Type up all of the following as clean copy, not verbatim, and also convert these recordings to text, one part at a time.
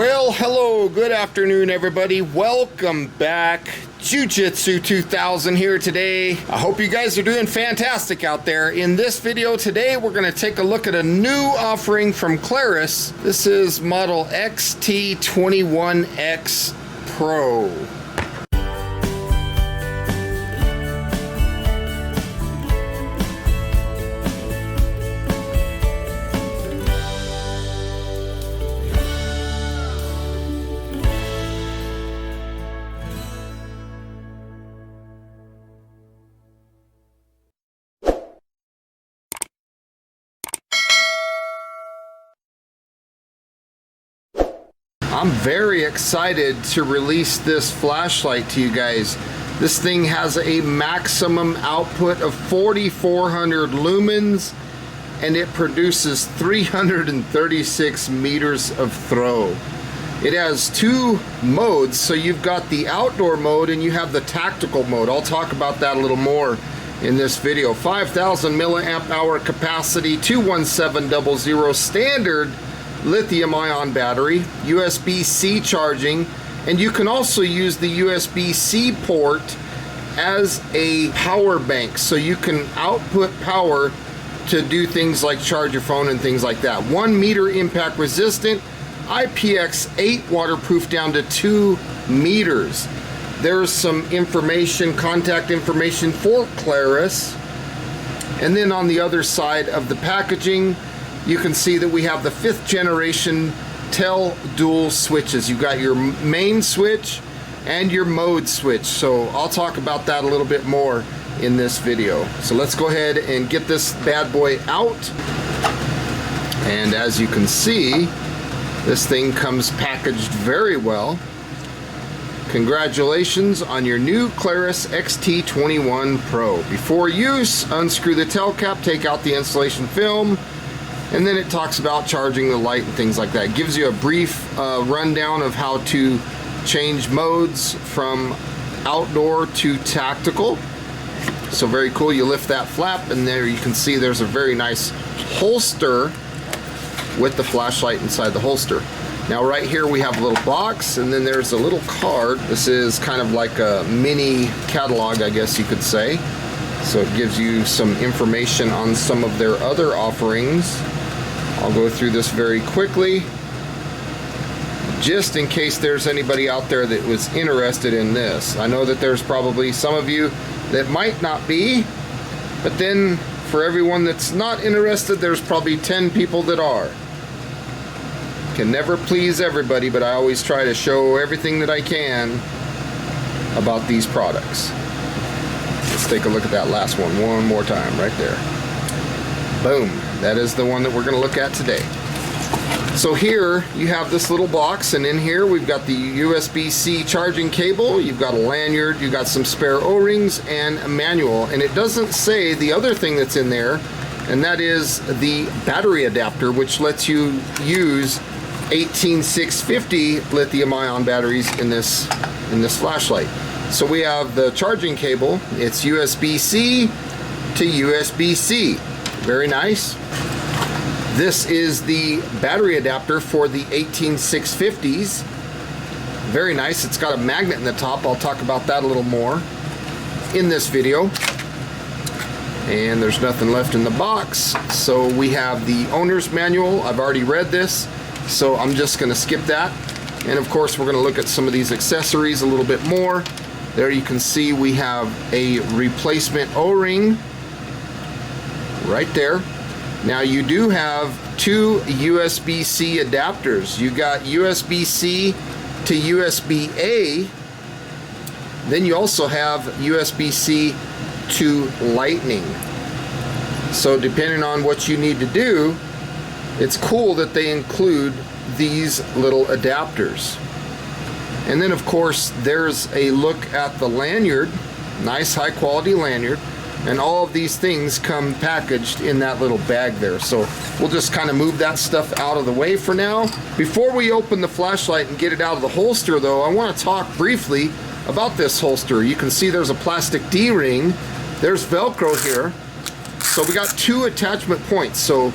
Well, hello, good afternoon, everybody. Welcome back. Jiu-Jitsu 2000 here today. I hope you guys are doing fantastic out there. In this video today, we're going to take a look at a new offering from Klarus. This is model XT21X Pro. I'm very excited to release this flashlight to you guys. This thing has a maximum output of 4,400 lumens and it produces 336 meters of throw. It has two modes, so you've got the outdoor mode and you have the tactical mode. I'll talk about that a little more in this video. 5,000 milliamp hour capacity, 21700 standard lithium-ion battery, USB-C charging, and you can also use the USB-C port as a power bank, so you can output power to do things like charge your phone and things like that. 1 meter impact resistant, IPX8 waterproof down to 2 meters. There's some information, contact information for Klarus, and then on the other side of the packaging you can see that we have the 5th generation TEL dual switches. You've got your main switch and your mode switch. So I'll talk about that a little bit more in this video. So let's go ahead and get this bad boy out. And as you can see, this thing comes packaged very well. Congratulations on your new Klarus XT21 Pro. Before use, unscrew the TEL cap, take out the insulation film, and then it talks about charging the light and things like that. It gives you a brief rundown of how to change modes from outdoor to tactical. So very cool. You lift that flap and there you can see there's a very nice holster with the flashlight inside the holster. Now right here we have a little box and then there's a little card. This is kind of like a mini catalog, I guess you could say. So it gives you some information on some of their other offerings. I'll go through this very quickly, just in case there's anybody out there that was interested in this. I know that there's probably some of you that might not be, but then for everyone that's not interested, there's probably 10 people that are. Can never please everybody, but I always try to show everything that I can about these products. Let's take a look at that last one more time right there. Boom. That is the one that we're going to look at today. So here you have this little box, and in here we've got the USB-C charging cable, you've got a lanyard, you've got some spare O-rings and a manual, and it doesn't say the other thing that's in there, and that is the battery adapter, which lets you use 18650 lithium-ion batteries in this flashlight. So we have the charging cable. It's USB-C to USB-C. Very nice. This is the battery adapter for the 18650s. Very nice. It's got a magnet in the top. I'll talk about that a little more in this video. And there's nothing left in the box. So we have the owner's manual. I've already read this, so I'm just going to skip that. And of course, we're going to look at some of these accessories a little bit more. There you can see we have a replacement O-ring right there. Now you do have two USB-C adapters. You got USB-C to USB-A. Then you also have USB-C to Lightning. So depending on what you need to do, it's cool that they include these little adapters. And then of course there's a look at the lanyard. Nice high quality lanyard. And all of these things come packaged in that little bag there. So we'll just kind of move that stuff out of the way for now. Before we open the flashlight and get it out of the holster though, I want to talk briefly about this holster. You can see there's a plastic D-ring. There's Velcro here. So we got two attachment points. So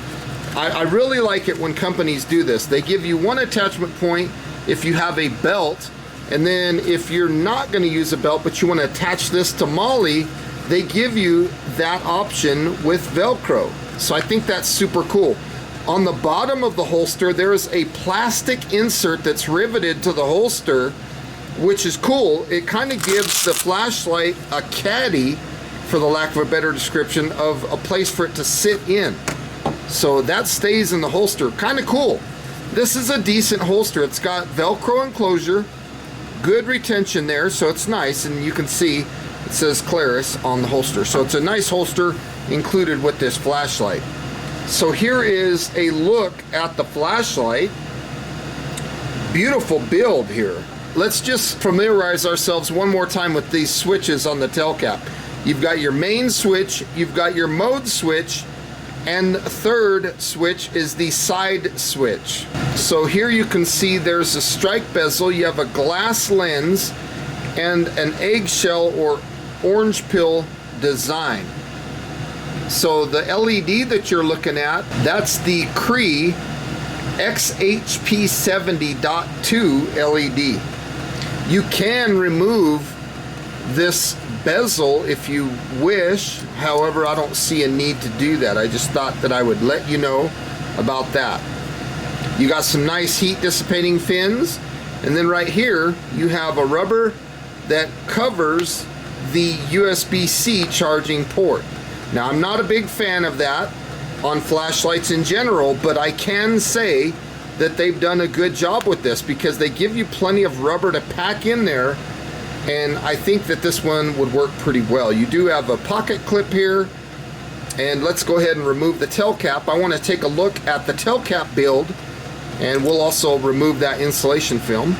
I really like it when companies do this. They give you one attachment point if you have a belt. And then if you're not going to use a belt but you want to attach this to MOLLE, they give you that option with Velcro. So I think that's super cool. On the bottom of the holster, there is a plastic insert that's riveted to the holster, which is cool. It kind of gives the flashlight a caddy, for the lack of a better description, of a place for it to sit in. So that stays in the holster. Kind of cool. This is a decent holster. It's got Velcro enclosure, good retention there, so it's nice, and you can see it says Klarus on the holster. So it's a nice holster included with this flashlight. So here is a look at the flashlight. Beautiful build here. Let's just familiarize ourselves one more time with these switches on the tail cap. You've got your main switch, you've got your mode switch, and the third switch is the side switch. So here you can see there's a strike bezel, you have a glass lens, and an eggshell or orange pill design. So the LED that you're looking at, that's the Cree XHP70.2 LED. You can remove this bezel if you wish. However, I don't see a need to do that. I just thought that I would let you know about that. You got some nice heat dissipating fins, and then right here you have a rubber that covers the USB-C charging port. Now, I'm not a big fan of that on flashlights in general, but I can say that they've done a good job with this because they give you plenty of rubber to pack in there, and I think that this one would work pretty well. You do have a pocket clip here, and let's go ahead and remove the tail cap. I want to take a look at the tail cap build, and we'll also remove that insulation film.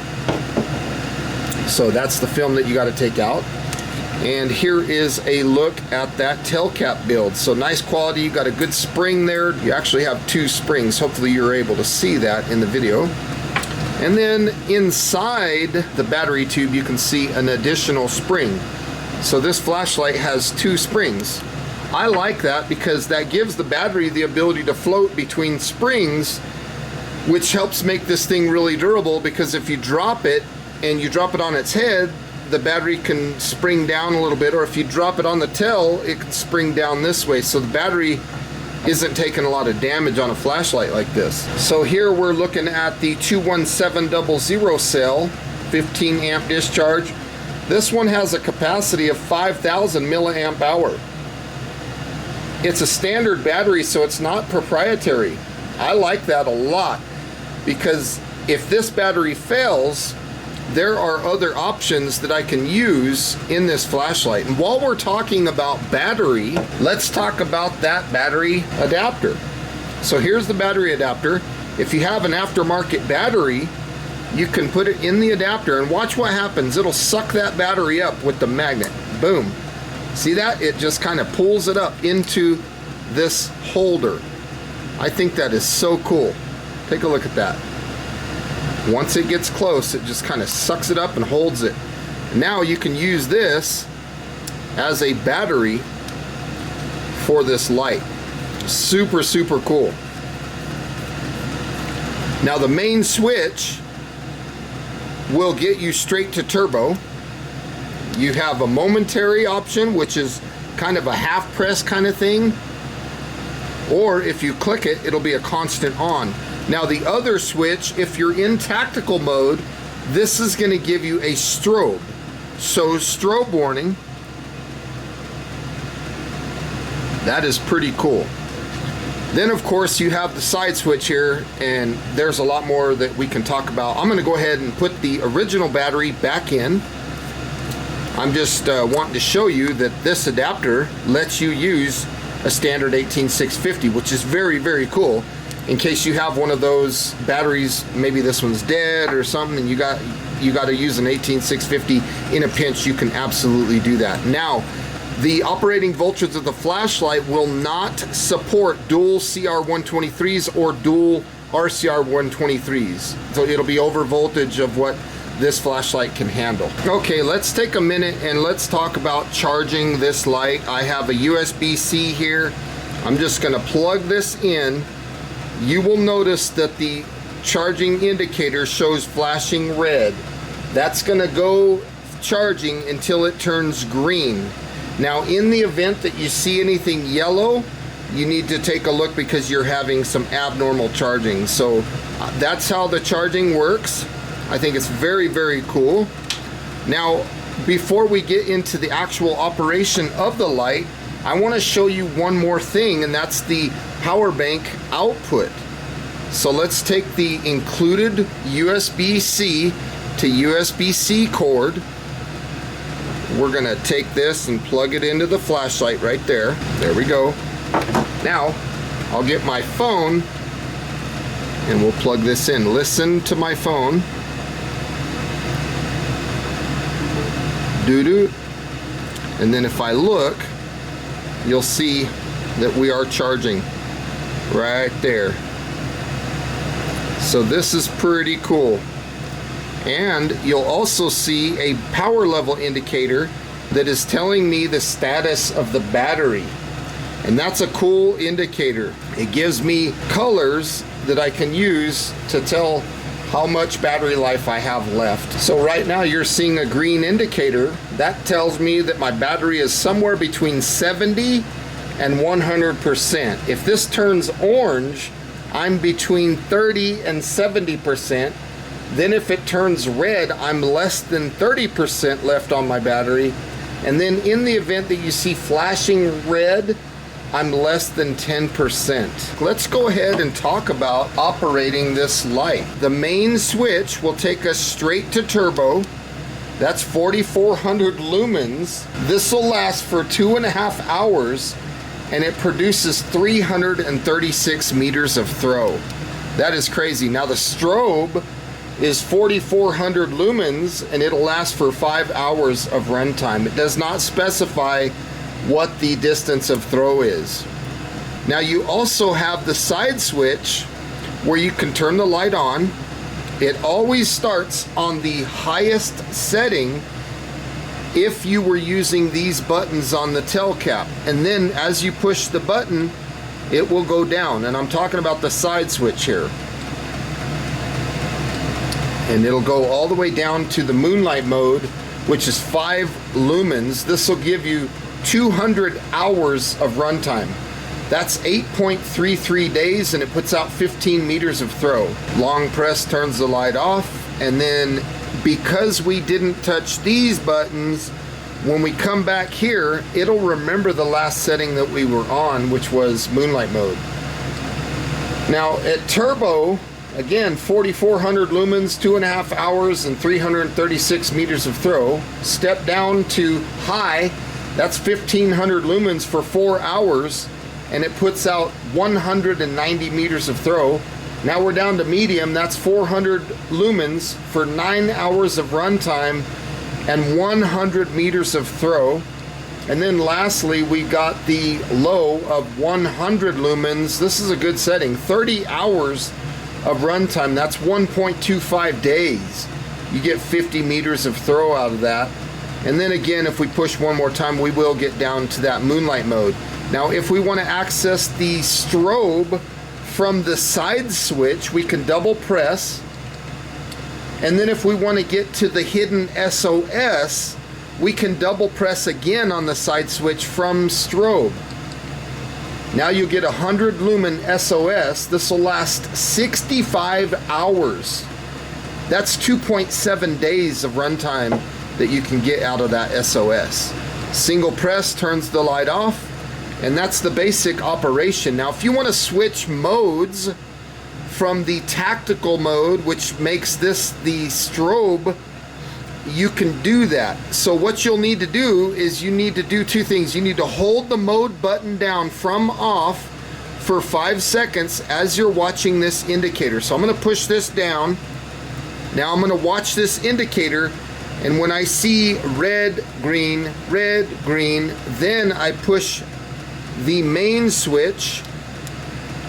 So that's the film that you got to take out. And here is a look at that tail cap build. So nice quality, you got a good spring there. You actually have two springs. Hopefully you're able to see that in the video. And then inside the battery tube you can see an additional spring. So this flashlight has two springs. I like that because that gives the battery the ability to float between springs, which helps make this thing really durable, because if you drop it and you drop it on its head, the battery can spring down a little bit, or if you drop it on the tail, it can spring down this way. So the battery isn't taking a lot of damage on a flashlight like this. So here we're looking at the 21700 cell, 15 amp discharge. This one has a capacity of 5,000 milliamp hour. It's a standard battery, so it's not proprietary. I like that a lot, because if this battery fails, there are other options that I can use in this flashlight. And while we're talking about battery, let's talk about that battery adapter. So here's the battery adapter. If you have an aftermarket battery, you can put it in the adapter and watch what happens. It'll suck that battery up with the magnet. Boom. See that? It just kind of pulls it up into this holder. I think that is so cool. Take a look at that. Once it gets close, it just kind of sucks it up and holds it. Now you can use this as a battery for this light. Super, super cool. Now the main switch will get you straight to turbo. You have a momentary option, which is kind of a half press kind of thing. Or if you click it, it'll be a constant on. Now the other switch, if you're in tactical mode, this is going to give you a strobe. So strobe warning. That is pretty cool. Then of course you have the side switch here, and there's a lot more that we can talk about. I'm going to go ahead and put the original battery back in. I'm just wanting to show you that this adapter lets you use a standard 18650, which is very, very cool. In case you have one of those batteries, maybe this one's dead or something, and you got to use an 18650 in a pinch, you can absolutely do that. Now, the operating voltage of the flashlight will not support dual CR123s or dual RCR123s. So it'll be over voltage of what this flashlight can handle. Okay, let's take a minute and let's talk about charging this light. I have a USB-C here. I'm just going to plug this in. You will notice that the charging indicator shows flashing red. That's going to go charging until it turns green. Now, in the event that you see anything yellow, you need to take a look because you're having some abnormal charging. So that's how the charging works. I think it's very, very cool. Now, before we get into the actual operation of the light, I want to show you one more thing, and that's the power bank output. So let's take the included USB-C to USB-C cord. We're going to take this and plug it into the flashlight right there. There we go. Now, I'll get my phone and we'll plug this in. Listen to my phone. Doo-doo. And then if I look, you'll see that we are charging right there. So this is pretty cool. And you'll also see a power level indicator that is telling me the status of the battery. And that's a cool indicator. It gives me colors that I can use to tell how much battery life I have left. So right now you're seeing a green indicator. That tells me that my battery is somewhere between 70 and 100%. If this turns orange, I'm between 30 and 70%. Then if it turns red, I'm less than 30% left on my battery. And then in the event that you see flashing red, I'm less than 10%. Let's go ahead and talk about operating this light. The main switch will take us straight to turbo. That's 4,400 lumens. This will last for 2.5 hours, and it produces 336 meters of throw. That is crazy. Now the strobe is 4,400 lumens, and it'll last for 5 hours of runtime. It does not specify what the distance of throw is. Now you also have the side switch where you can turn the light on. It always starts on the highest setting if you were using these buttons on the tail cap, and then as you push the button it will go down, and I'm talking about the side switch here. And it'll go all the way down to the moonlight mode, which is 5 lumens. This will give you 200 hours of runtime. That's 8.33 days, and it puts out 15 meters of throw. Long press turns the light off, and then because we didn't touch these buttons, when we come back here, it'll remember the last setting that we were on, which was moonlight mode. Now at turbo, again, 4,400 lumens, 2.5 hours, and 336 meters of throw. Step down to high, that's 1,500 lumens for 4 hours, and it puts out 190 meters of throw. Now we're down to medium, that's 400 lumens for 9 hours of runtime and 100 meters of throw. And then lastly, we got the low of 100 lumens. This is a good setting, 30 hours of runtime. That's 1.25 days. You get 50 meters of throw out of that. And then again, if we push one more time, we will get down to that moonlight mode. Now, if we want to access the strobe from the side switch, we can double press. And then if we want to get to the hidden SOS, we can double press again on the side switch from strobe. Now you get 100 lumen SOS. This will last 65 hours. That's 2.7 days of runtime that you can get out of that SOS. Single press turns the light off, and that's the basic operation. Now if you want to switch modes from the tactical mode, which makes this the strobe, you can do that. So what you'll need to do is you need to do two things. You need to hold the mode button down from off for 5 seconds as you're watching this indicator. So I'm going to push this down. Now I'm going to watch this indicator, and when I see red, green, then I push the main switch,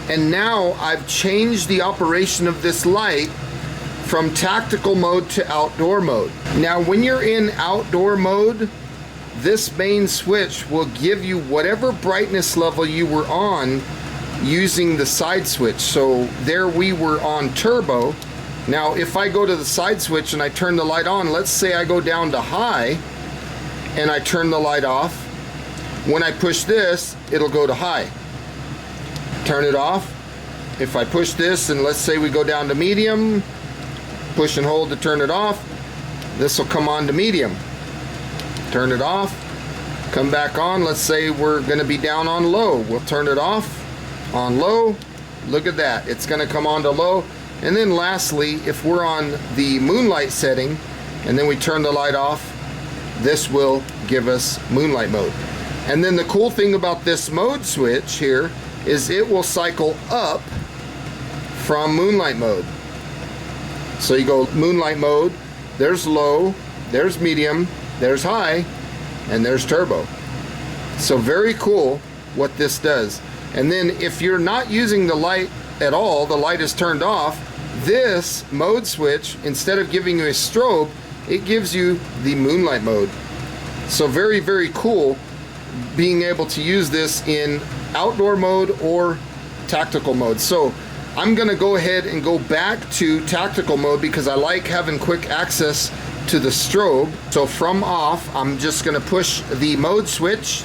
and now I've changed the operation of this light from tactical mode to outdoor mode. Now when you're in outdoor mode, this main switch will give you whatever brightness level you were on using the side switch. So there we were on turbo. Now if I go to the side switch and I turn the light on, let's say I go down to high and I turn the light off. When I push this, it'll go to high. Turn it off. If I push this and let's say we go down to medium, push and hold to turn it off, this will come on to medium. Turn it off, come back on. Let's say we're going to be down on low. We'll turn it off on low. Look at that. It's going to come on to low. And then lastly, if we're on the moonlight setting and then we turn the light off, this will give us moonlight mode. And then the cool thing about this mode switch here is it will cycle up from moonlight mode. So you go moonlight mode, there's low, there's medium, there's high, and there's turbo. So very cool what this does. And then if you're not using the light at all, the light is turned off, this mode switch, instead of giving you a strobe, it gives you the moonlight mode. So very, very cool being able to use this in outdoor mode or tactical mode. So I'm gonna go ahead and go back to tactical mode because I like having quick access to the strobe. So from off, I'm just gonna push the mode switch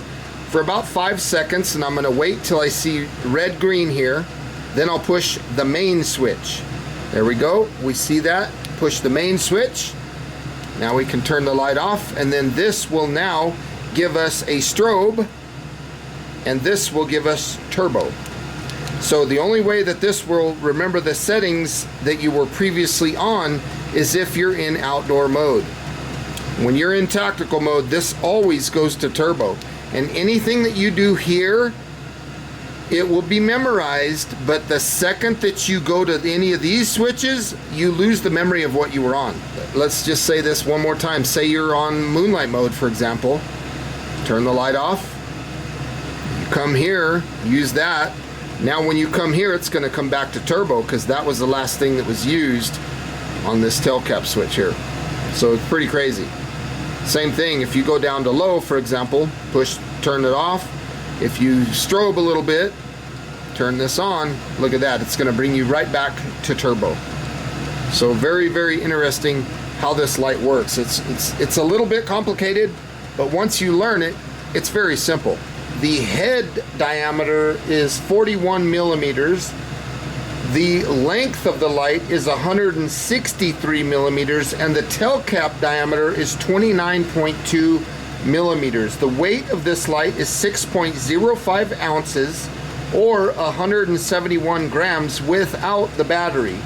for about 5 seconds and I'm gonna wait till I see red green here. Then I'll push the main switch. There we go, we see that. Push the main switch. Now we can turn the light off, and then this will now give us a strobe, and this will give us turbo. So the only way that this will remember the settings that you were previously on is if you're in outdoor mode. When you're in tactical mode, this always goes to turbo. And anything that you do here, it will be memorized, but the second that you go to any of these switches, you lose the memory of what you were on. Let's just say this one more time. Say you're on moonlight mode, for example. Turn the light off. You come here, use that. Now when you come here, it's gonna come back to turbo because that was the last thing that was used on this tail cap switch here. So it's pretty crazy. Same thing, if you go down to low, for example, turn it off. If you strobe a little bit, turn this on, look at that, it's gonna bring you right back to turbo. So very, very interesting how this light works. It's a little bit complicated, but once you learn it, it's very simple. The head diameter is 41 millimeters. The length of the light is 163 millimeters, and the tail cap diameter is 29.2 millimeters. The weight of this light is 6.05 ounces or 171 grams without the battery.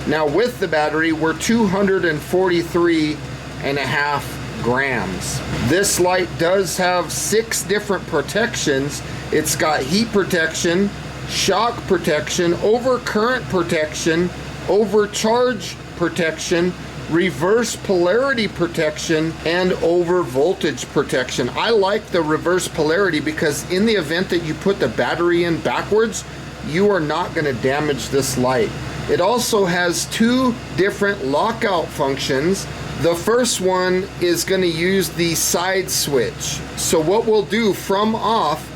Now with the battery, we're 243.5 grams. This light does have 6 different protections. It's got heat protection, shock protection, overcurrent protection, overcharge protection, reverse polarity protection, and over voltage protection. I like the reverse polarity because in the event that you put the battery in backwards, you are not going to damage this light. It also has 2 different lockout functions. The first one is going to use the side switch. So what we'll do from off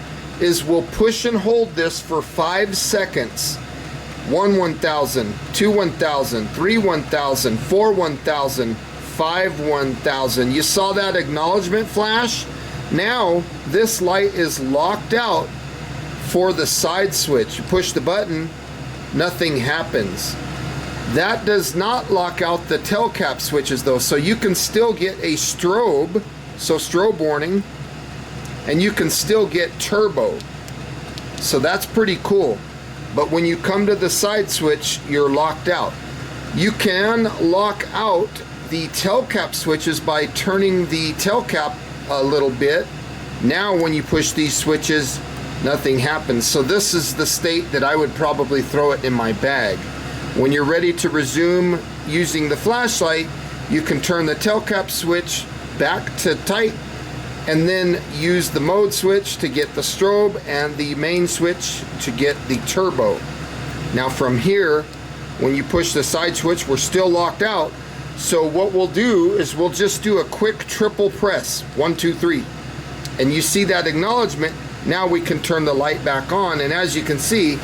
is we'll push and hold this for 5 seconds. 1 1000, 2 1000, 3 1000, 4 1000, 5 1000. You saw that acknowledgement flash? Now this light is locked out for the side switch. You push the button, nothing happens. That does not lock out the tail cap switches though, so you can still get a strobe, so strobe warning, and you can still get turbo. So that's pretty cool. But when you come to the side switch, you're locked out. You can lock out the tail cap switches by turning the tail cap a little bit. Now when you push these switches, nothing happens. So this is the state that I would probably throw it in my bag. When you're ready to resume using the flashlight, you can turn the tail cap switch back to tight and then use the mode switch to get the strobe and the main switch to get the turbo. Now from here, when you push the side switch, we're still locked out. So what we'll do is we'll just do a quick triple press, 1, 2, 3. And you see that acknowledgement. Now we can turn the light back on, and as you can see,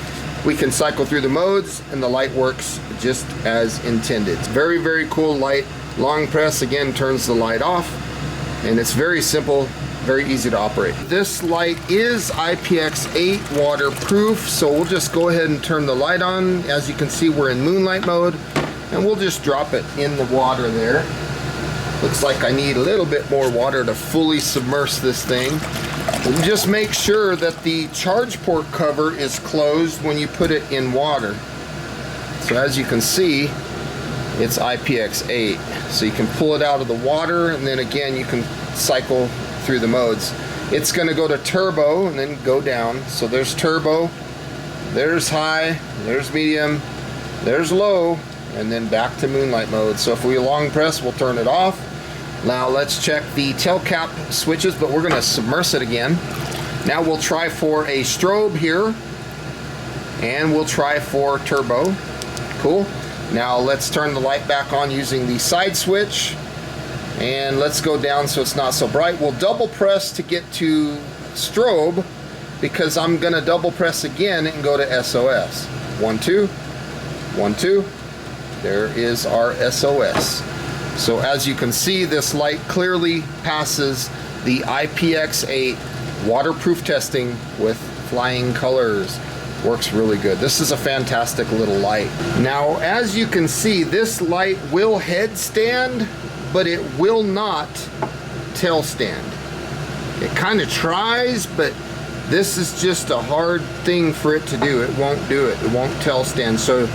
we can cycle through the modes and the light works just as intended. It's very, very cool light. Long press again turns the light off, and it's very simple, very easy to operate. This light is IPX8 waterproof, so we'll just go ahead and turn the light on. As you can see, we're in moonlight mode, and we'll just drop it in the water there. Looks like I need a little bit more water to fully submerge this thing. And just make sure that the charge port cover is closed when you put it in water. So as you can see, it's IPX8. So you can pull it out of the water, and then again you can cycle through the modes. It's going to go to turbo and then go down. So there's turbo, there's high, there's medium, there's low, and then back to moonlight mode. So if we long press, we'll turn it off. Now let's check the tail cap switches, but we're going to submerge it again. Now we'll try for a strobe here, and we'll try for turbo. Cool. Now let's turn the light back on using the side switch, and let's go down so it's not so bright. We'll double press to get to strobe, because I'm going to double press again and go to SOS. 1, 2, 1, 2. There is our SOS. So as you can see, this light clearly passes the IPX8 waterproof testing with flying colors. Works really good. This is a fantastic little light. Now, as you can see, this light will headstand, but it will not tail stand. It kind of tries, but this is just a hard thing for it to do. It won't do it. It won't tail stand. So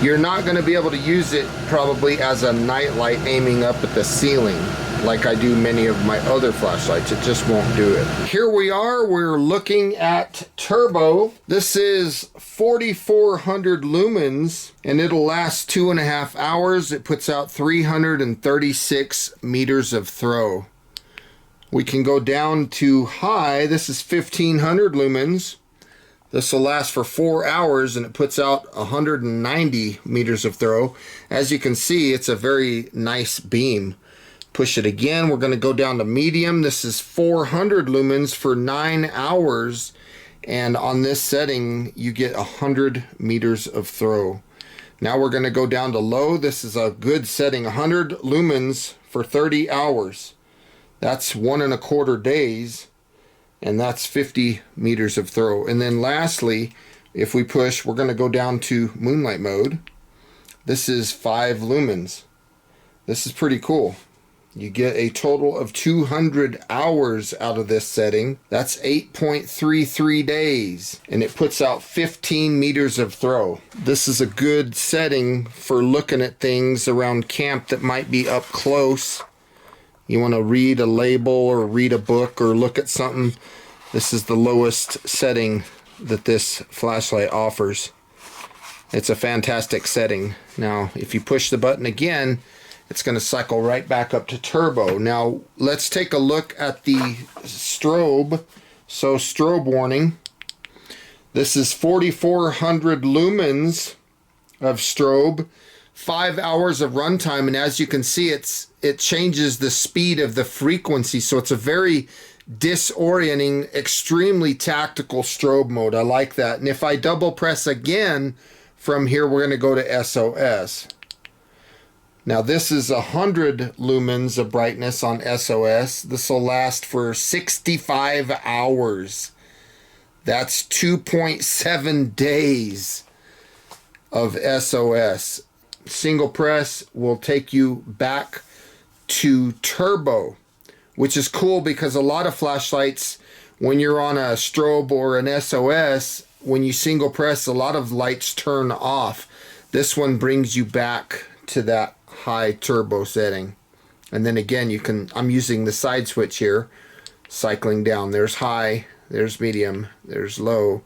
you're not going to be able to use it probably as a night light aiming up at the ceiling like I do many of my other flashlights. It just won't do it. Here we are, we're looking at turbo. This is 4,400 lumens, and it'll last 2.5 hours. It puts out 336 meters of throw. We can go down to high. This is 1,500 lumens. This will last for 4 hours, and it puts out 190 meters of throw. As you can see, it's a very nice beam. Push it again. We're going to go down to medium. This is 400 lumens for 9 hours, and on this setting you get 100 meters of throw. Now we're going to go down to low. This is a good setting, 100 lumens for 30 hours. That's 1.25 days, and that's 50 meters of throw. And then lastly, if we push, we're going to go down to moonlight mode. This is 5 lumens. This is pretty cool. You get a total of 200 hours out of this setting. That's 8.33 days, and it puts out 15 meters of throw. This is a good setting for looking at things around camp that might be up close. You want to read a label or read a book or look at something. This is the lowest setting that this flashlight offers. It's a fantastic setting. Now, if you push the button again, it's going to cycle right back up to turbo. Now, let's take a look at the strobe. So, strobe warning. This is 4,400 lumens of strobe. 5 hours of runtime, and as you can see, it changes the speed of the frequency, so it's a very disorienting, extremely tactical strobe mode. I like that. And if I double press again from here, we're going to go to SOS. Now this is 100 lumens of brightness on SOS. This will last for 65 hours. That's 2.7 days of SOS. Single press will take you back to turbo, which is cool because a lot of flashlights, when you're on a strobe or an SOS, when you single press, a lot of lights turn off. This one brings you back to that high turbo setting. And then again, you can, I'm using the side switch here, cycling down. There's high, there's medium, there's low,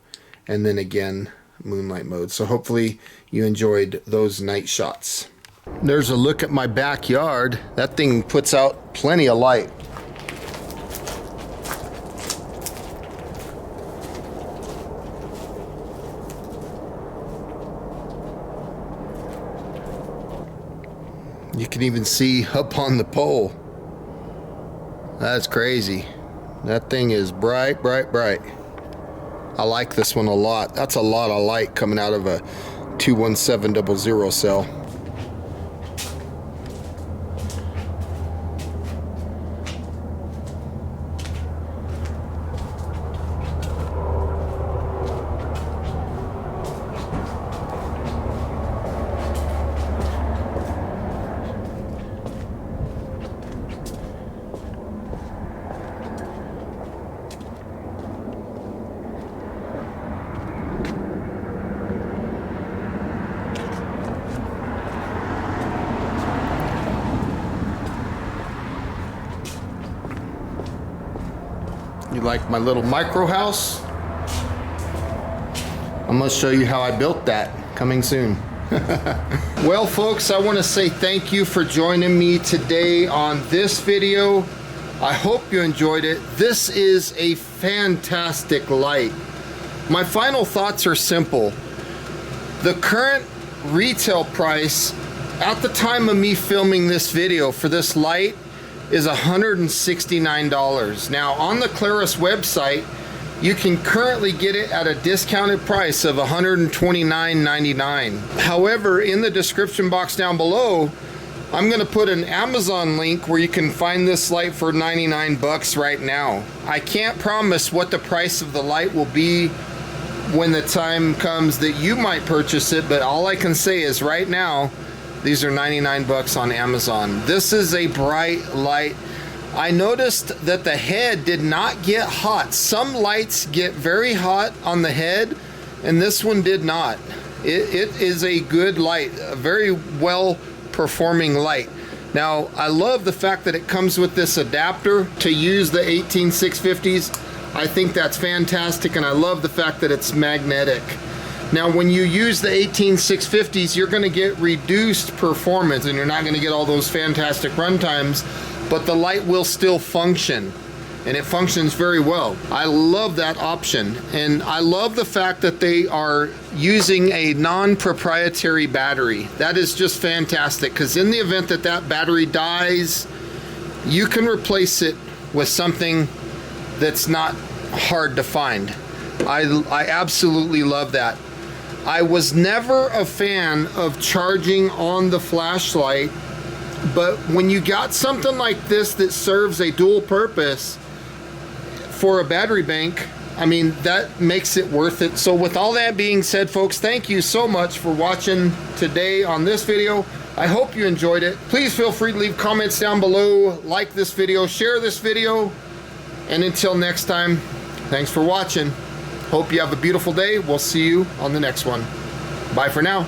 and then again moonlight mode. So hopefully you enjoyed those night shots. There's a look at my backyard. That thing puts out plenty of light. You can even see up on the pole. That's crazy. That thing is bright, bright, bright. I like this one a lot. That's a lot of light coming out of a 21700 cell. You like my little micro house? I'm gonna show you how I built that, coming soon. Well folks, I want to say thank you for joining me today on this video. I hope you enjoyed it. This is a fantastic light. My final thoughts are simple. The current retail price at the time of me filming this video for this light is $169. Now on the Klarus website, you can currently get it at a discounted price of $129.99. However, in the description box down below, I'm gonna put an Amazon link where you can find this light for 99 bucks right now. I can't promise what the price of the light will be when the time comes that you might purchase it, but all I can say is right now, these are 99 bucks on Amazon. This is a bright light. I noticed that the head did not get hot. Some lights get very hot on the head, and this one did not. It is a good light, a very well performing light. Now, I love the fact that it comes with this adapter to use the 18650s. I think that's fantastic, and I love the fact that it's magnetic. Now, when you use the 18650s, you're going to get reduced performance, and you're not going to get all those fantastic run times, but the light will still function, and it functions very well. I love that option, and I love the fact that they are using a non-proprietary battery. That is just fantastic, because in the event that that battery dies, you can replace it with something that's not hard to find. I absolutely love that. I was never a fan of charging on the flashlight, but when you got something like this that serves a dual purpose for a battery bank, I mean, that makes it worth it. So with all that being said, folks, thank you so much for watching today on this video. I hope you enjoyed it. Please feel free to leave comments down below, like this video, share this video, and until next time, thanks for watching. Hope you have a beautiful day. We'll see you on the next one. Bye for now.